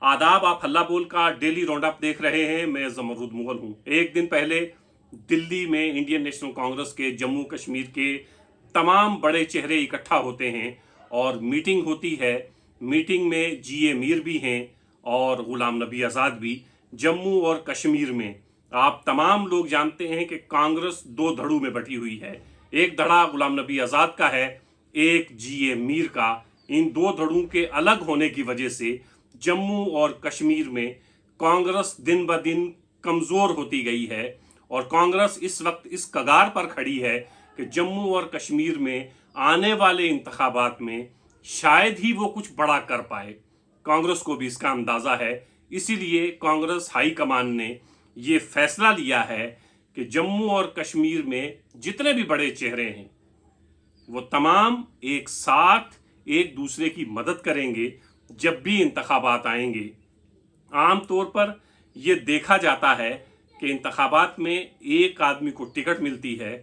आदाब, आप हल्ला बोल का डेली राउंड अप देख रहे हैं। मैं जमरूद मुगल हूं। एक दिन पहले दिल्ली में इंडियन नेशनल कांग्रेस के जम्मू कश्मीर के तमाम बड़े चेहरे इकट्ठा होते हैं और मीटिंग होती है। मीटिंग में जीए मीर भी हैं और गुलाम नबी आज़ाद भी। जम्मू और कश्मीर में आप तमाम लोग जानते हैं कि कांग्रेस दो धड़ों में बटी हुई है। एक धड़ा गुलाम नबी आज़ाद का है, एक जीए मीर का। इन दो धड़ों के अलग होने की वजह से जम्मू और कश्मीर में कांग्रेस दिन ब दिन कमज़ोर होती गई है और कांग्रेस इस वक्त इस कगार पर खड़ी है कि जम्मू और कश्मीर में आने वाले इंतखाबात में शायद ही वो कुछ बड़ा कर पाए। कांग्रेस को भी इसका अंदाज़ा है। इसीलिए कांग्रेस हाई कमान ने ये फैसला लिया है कि जम्मू और कश्मीर में जितने भी बड़े चेहरे हैं वो तमाम एक साथ एक दूसरे की मदद करेंगे जब भी इंतखाबात आएंगे। आम तौर पर यह देखा जाता है कि इंतखाबात में एक आदमी को टिकट मिलती है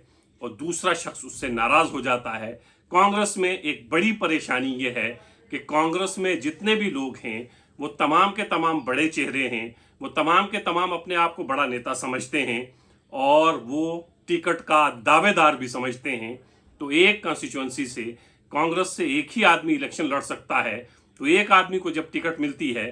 और दूसरा शख्स उससे नाराज़ हो जाता है। कांग्रेस में एक बड़ी परेशानी यह है कि कांग्रेस में जितने भी लोग हैं वो तमाम के तमाम बड़े चेहरे हैं, वो तमाम के तमाम अपने आप को बड़ा नेता समझते हैं और वो टिकट का दावेदार भी समझते हैं। तो एक कॉन्स्टिट्यूंसी से कांग्रेस से एक ही आदमी इलेक्शन लड़ सकता है। तो एक आदमी को जब टिकट मिलती है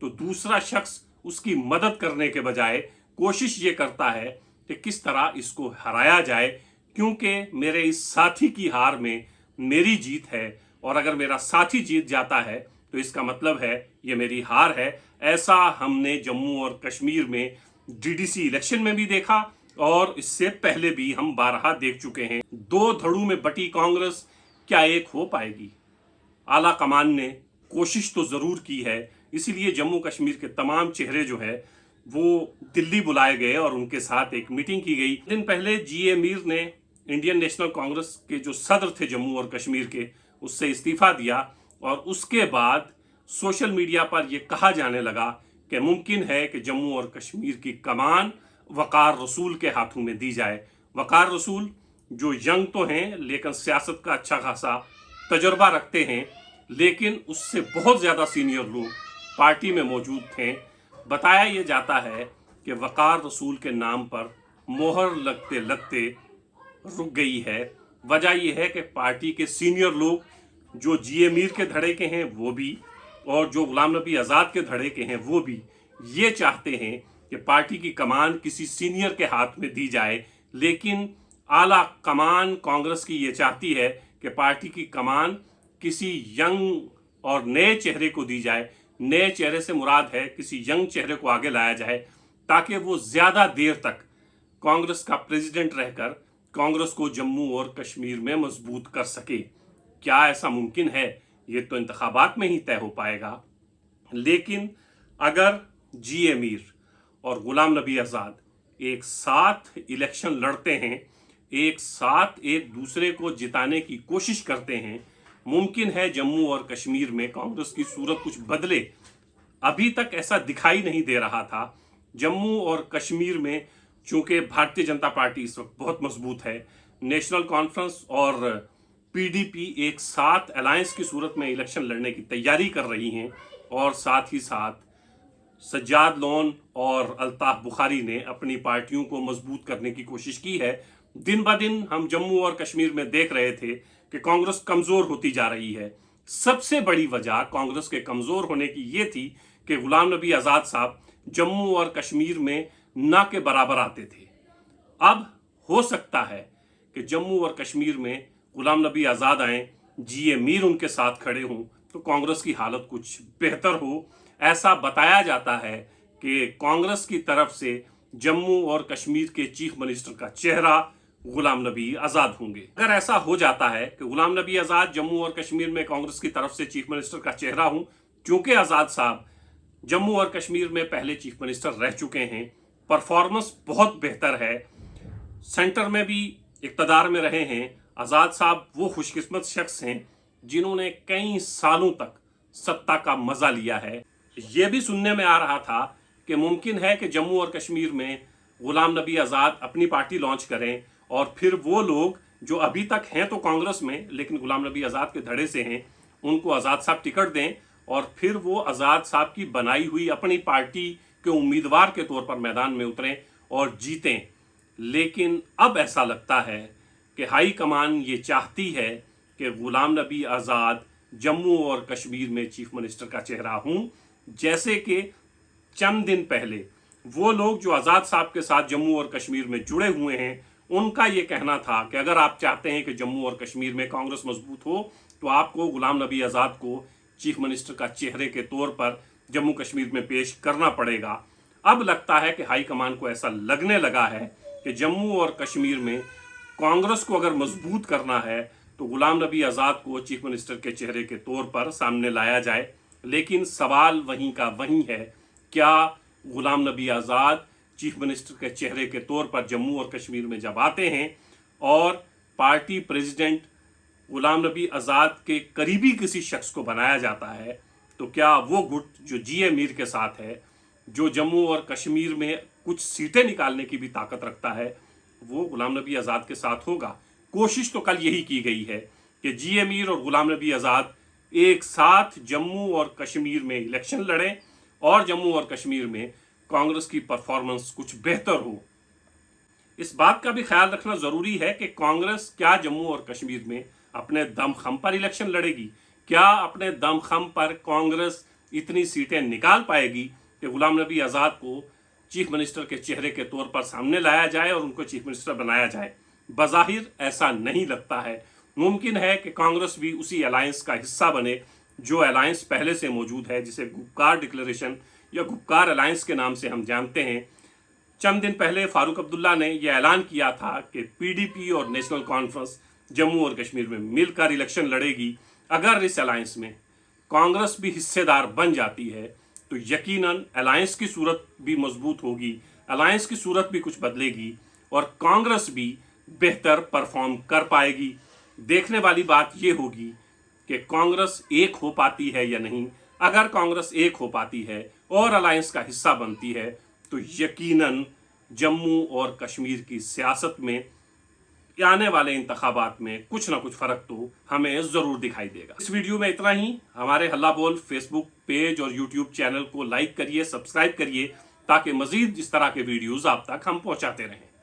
तो दूसरा शख्स उसकी मदद करने के बजाय कोशिश ये करता है कि किस तरह इसको हराया जाए, क्योंकि मेरे इस साथी की हार में मेरी जीत है और अगर मेरा साथी जीत जाता है तो इसका मतलब है ये मेरी हार है। ऐसा हमने जम्मू और कश्मीर में डीडीसी इलेक्शन में भी देखा और इससे पहले भी हम बारहा देख चुके हैं। दो धड़ों में बटी कांग्रेस क्या एक हो पाएगी? आला कमान ने कोशिश तो ज़रूर की है। इसीलिए जम्मू कश्मीर के तमाम चेहरे जो है वो दिल्ली बुलाए गए और उनके साथ एक मीटिंग की गई। दिन पहले जीए मीर ने इंडियन नेशनल कांग्रेस के जो सदर थे जम्मू और कश्मीर के, उससे इस्तीफ़ा दिया और उसके बाद सोशल मीडिया पर यह कहा जाने लगा कि मुमकिन है कि जम्मू और कश्मीर की कमान वक़ार रसूल के हाथों में दी जाए। वक़ार रसूल जो यंग तो हैं लेकिन सियासत का अच्छा खासा तजुर्बा रखते हैं, लेकिन उससे बहुत ज़्यादा सीनियर लोग पार्टी में मौजूद थे। बताया यह जाता है कि वक़ार रसूल के नाम पर मोहर लगते लगते रुक गई है। वजह यह है कि पार्टी के सीनियर लोग जो जीए मीर के धड़े के हैं वो भी और जो गुलाम नबी आज़ाद के धड़े के हैं वो भी ये चाहते हैं कि पार्टी की कमान किसी सीनियर के हाथ में दी जाए, लेकिन आला कमान कांग्रेस की ये चाहती है कि पार्टी की कमान किसी यंग और नए चेहरे को दी जाए। नए चेहरे से मुराद है किसी यंग चेहरे को आगे लाया जाए ताकि वो ज़्यादा देर तक कांग्रेस का प्रेसिडेंट रहकर कांग्रेस को जम्मू और कश्मीर में मजबूत कर सके। क्या ऐसा मुमकिन है? ये तो इंतखाबात में ही तय हो पाएगा। लेकिन अगर जीए मीर और गुलाम नबी आज़ाद एक साथ इलेक्शन लड़ते हैं, एक साथ एक दूसरे को जिताने की कोशिश करते हैं, मुमकिन है जम्मू और कश्मीर में कांग्रेस की सूरत कुछ बदले। अभी तक ऐसा दिखाई नहीं दे रहा था। जम्मू और कश्मीर में चूंकि भारतीय जनता पार्टी इस वक्त बहुत मजबूत है, नेशनल कॉन्फ्रेंस और पीडीपी एक साथ अलायंस की सूरत में इलेक्शन लड़ने की तैयारी कर रही हैं और साथ ही साथ सज्जाद लोन और अल्ताफ बुखारी ने अपनी पार्टियों को मजबूत करने की कोशिश की है। दिन ब दिन हम जम्मू और कश्मीर में देख रहे थे कि कांग्रेस कमज़ोर होती जा रही है। सबसे बड़ी वजह कांग्रेस के कमज़ोर होने की ये थी कि गुलाम नबी आज़ाद साहब जम्मू और कश्मीर में ना के बराबर आते थे। अब हो सकता है कि जम्मू और कश्मीर में गुलाम नबी आज़ाद आएँ, जीए मीर उनके साथ खड़े हों तो कांग्रेस की हालत कुछ बेहतर हो। ऐसा बताया जाता है कि कांग्रेस की तरफ से जम्मू और कश्मीर के चीफ मिनिस्टर का चेहरा गुलाम नबी आज़ाद होंगे। अगर ऐसा हो जाता है कि गुलाम नबी आज़ाद जम्मू और कश्मीर में कांग्रेस की तरफ से चीफ मिनिस्टर का चेहरा हूं, क्योंकि आज़ाद साहब जम्मू और कश्मीर में पहले चीफ मिनिस्टर रह चुके हैं, परफॉर्मेंस बहुत बेहतर है, सेंटर में भी इक़्तिदार में रहे हैं। आज़ाद साहब वो खुशकिस्मत शख्स हैं जिन्होंने कई सालों तक सत्ता का मज़ा लिया है। ये भी सुनने में आ रहा था कि मुमकिन है कि जम्मू और कश्मीर में गुलाम नबी आज़ाद अपनी पार्टी लॉन्च करें और फिर वो लोग जो अभी तक हैं तो कांग्रेस में लेकिन गुलाम नबी आज़ाद के धड़े से हैं, उनको आज़ाद साहब टिकट दें और फिर वो आज़ाद साहब की बनाई हुई अपनी पार्टी के उम्मीदवार के तौर पर मैदान में उतरें और जीतें। लेकिन अब ऐसा लगता है कि हाई कमान ये चाहती है कि गुलाम नबी आज़ाद जम्मू और कश्मीर में चीफ मिनिस्टर का चेहरा हूँ, जैसे कि चंद दिन पहले वो लोग जो आज़ाद साहब के साथ जम्मू और कश्मीर में जुड़े हुए हैं, उनका ये कहना था कि अगर आप चाहते हैं कि जम्मू और कश्मीर में कांग्रेस मजबूत हो तो आपको गुलाम नबी आज़ाद को चीफ मिनिस्टर का चेहरे के तौर पर जम्मू कश्मीर में पेश करना पड़ेगा। अब लगता है कि हाईकमान को ऐसा लगने लगा है कि जम्मू और कश्मीर में कांग्रेस को अगर मजबूत करना है तो गुलाम नबी आज़ाद को चीफ मिनिस्टर के चेहरे के तौर पर सामने लाया जाए। लेकिन सवाल वहीं का वहीं है, क्या गुलाम नबी आज़ाद चीफ मिनिस्टर के चेहरे के तौर पर जम्मू और कश्मीर में जब आते हैं और पार्टी प्रेसिडेंट गुलाम नबी आज़ाद के करीबी किसी शख्स को बनाया जाता है, तो क्या वो गुट जो जी मीर के साथ है, जो जम्मू और कश्मीर में कुछ सीटें निकालने की भी ताकत रखता है, वो गुलाम नबी आज़ाद के साथ होगा? कोशिश तो कल यही की गई है कि जी मीर और गुलाम नबी आज़ाद एक साथ जम्मू और कश्मीर में इलेक्शन लड़ें और जम्मू और कश्मीर में कांग्रेस की परफॉर्मेंस कुछ बेहतर हो। इस बात का भी ख्याल रखना ज़रूरी है कि कांग्रेस क्या जम्मू और कश्मीर में अपने दमखम पर इलेक्शन लड़ेगी? क्या अपने दमखम पर कांग्रेस इतनी सीटें निकाल पाएगी कि गुलाम नबी आज़ाद को चीफ मिनिस्टर के चेहरे के तौर पर सामने लाया जाए और उनको चीफ मिनिस्टर बनाया जाए? बज़ाहिर ऐसा नहीं लगता है। मुमकिन है कि कांग्रेस भी उसी अलायंस का हिस्सा बने जो अलायंस पहले से मौजूद है, जिसे गुपकार डिक्लेरेशन या गुपकार अलायंस के नाम से हम जानते हैं। चंद दिन पहले फारूक अब्दुल्ला ने यह ऐलान किया था कि पीडीपी और नेशनल कॉन्फ्रेंस जम्मू और कश्मीर में मिलकर इलेक्शन लड़ेगी। अगर इस अलायंस में कांग्रेस भी हिस्सेदार बन जाती है तो यकीनन अलायंस की सूरत भी मजबूत होगी, अलायंस की सूरत भी कुछ बदलेगी और कांग्रेस भी बेहतर परफॉर्म कर पाएगी। देखने वाली बात यह होगी कि कांग्रेस एक हो पाती है या नहीं। अगर कांग्रेस एक हो पाती है और अलायंस का हिस्सा बनती है तो यकीनन जम्मू और कश्मीर की सियासत में आने वाले इंतखाबात में कुछ ना कुछ फ़र्क तो हमें ज़रूर दिखाई देगा। इस वीडियो में इतना ही। हमारे हल्ला बोल फेसबुक पेज और यूट्यूब चैनल को लाइक करिए, सब्सक्राइब करिए ताकि मज़ीद इस तरह के वीडियोज़ आप तक हम पहुँचाते रहें।